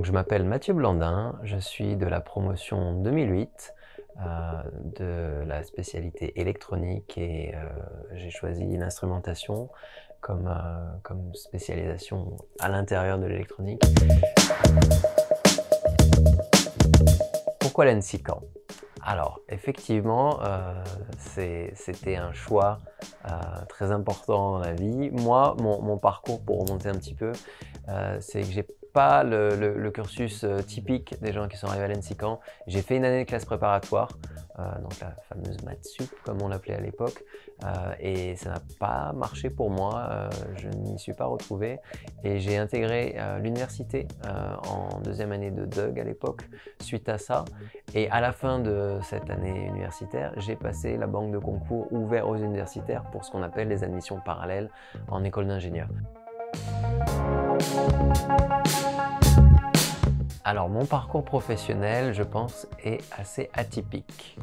Donc, je m'appelle Mathieu Blandin, je suis de la promotion 2008 de la spécialité électronique et j'ai choisi l'instrumentation comme spécialisation à l'intérieur de l'électronique. Pourquoi l'ENSICAN? Alors, effectivement, c'était un choix très important dans la vie. Moi, mon parcours, pour remonter un petit peu, c'est que j'ai pas le cursus typique des gens qui sont arrivés à l'ENSICAN. J'ai fait une année de classe préparatoire, donc la fameuse maths sup, comme on l'appelait à l'époque, et ça n'a pas marché pour moi. Je n'y suis pas retrouvé et j'ai intégré l'université en deuxième année de DUG à l'époque suite à ça. Et à la fin de cette année universitaire, j'ai passé la banque de concours ouvert aux universitaires pour ce qu'on appelle les admissions parallèles en école d'ingénieur. Alors, mon parcours professionnel, je pense, est assez atypique.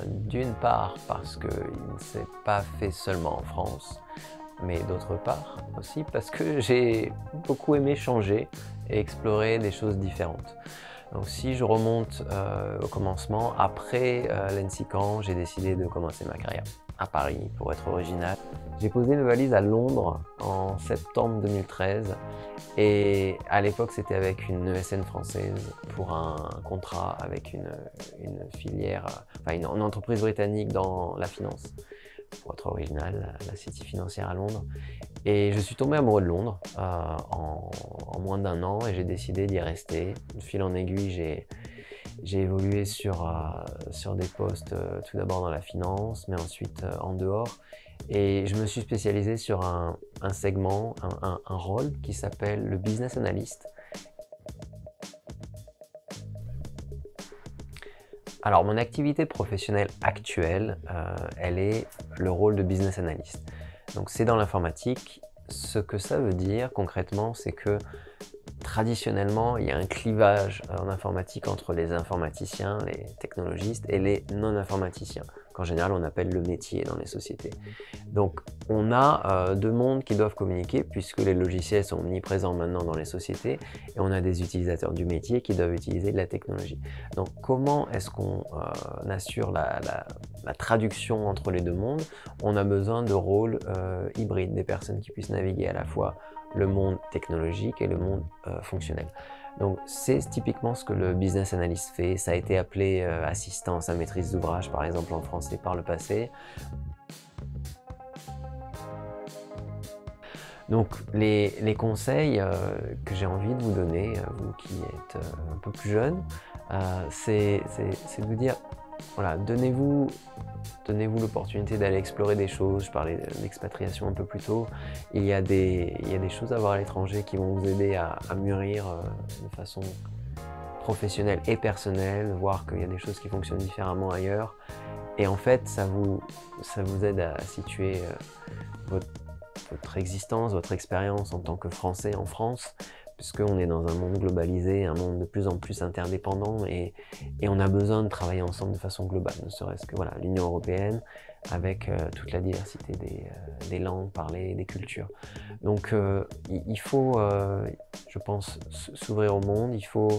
D'une part parce qu'il ne s'est pas fait seulement en France, mais d'autre part aussi parce que j'ai beaucoup aimé changer et explorer des choses différentes. Donc si je remonte au commencement, après l'ENSICAN, j'ai décidé de commencer ma carrière à Paris pour être original. J'ai posé mes valises à Londres en septembre 2013 et à l'époque c'était avec une ESN française pour un contrat avec une filière, enfin une entreprise britannique dans la finance. Pour être original, la City financière à Londres. Et je suis tombé amoureux de Londres en moins d'1 an et j'ai décidé d'y rester. De fil en aiguille, j'ai évolué sur des postes tout d'abord dans la finance, mais ensuite en dehors. Et je me suis spécialisé sur un segment, un rôle qui s'appelle le business analyst. Alors, mon activité professionnelle actuelle, elle est le rôle de business analyst. Donc, c'est dans l'informatique. Ce que ça veut dire concrètement, c'est que traditionnellement, il y a un clivage en informatique entre les informaticiens, les technologistes et les non-informaticiens, qu'en général on appelle le métier dans les sociétés. Donc on a deux mondes qui doivent communiquer puisque les logiciels sont omniprésents maintenant dans les sociétés et on a des utilisateurs du métier qui doivent utiliser de la technologie. Donc comment est-ce qu'on assure la traduction entre les deux mondes? On a besoin de rôles hybrides, des personnes qui puissent naviguer à la fois le monde technologique et le monde fonctionnel. Donc c'est typiquement ce que le business analyst fait. Ça a été appelé assistance à maîtrise d'ouvrage par exemple en français par le passé. Donc les conseils que j'ai envie de vous donner, vous qui êtes un peu plus jeune, c'est de vous dire, voilà, donnez-vous l'opportunité d'aller explorer des choses. Je parlais d'expatriation un peu plus tôt. Il y a des choses à voir à l'étranger qui vont vous aider à mûrir de façon professionnelle et personnelle, voir qu'il y a des choses qui fonctionnent différemment ailleurs. Et en fait, ça vous aide à situer votre existence, votre expérience en tant que Français en France, puisqu'on est dans un monde globalisé, un monde de plus en plus interdépendant et on a besoin de travailler ensemble de façon globale, ne serait-ce que voilà, l'Union européenne avec toute la diversité des langues parlées, des cultures. Donc il faut, je pense, s'ouvrir au monde, il faut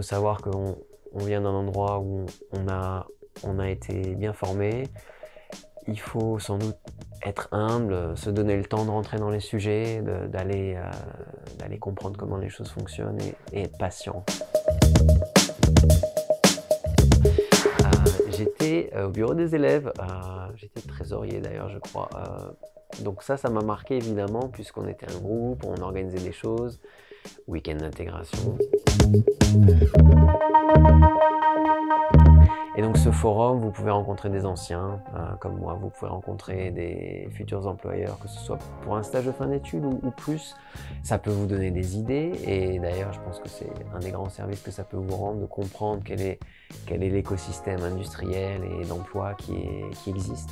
savoir qu'on vient d'un endroit où on a été bien formé. Il faut sans doute être humble, se donner le temps de rentrer dans les sujets, d'aller comprendre comment les choses fonctionnent et être patient. J'étais au bureau des élèves, j'étais trésorier d'ailleurs je crois. Donc ça m'a marqué évidemment puisqu'on était un groupe, on organisait des choses, week-end d'intégration. Et donc ce forum, vous pouvez rencontrer des anciens comme moi, vous pouvez rencontrer des futurs employeurs, que ce soit pour un stage de fin d'études ou plus. Ça peut vous donner des idées et d'ailleurs je pense que c'est un des grands services que ça peut vous rendre, de comprendre quel est l'écosystème industriel et d'emploi qui existe.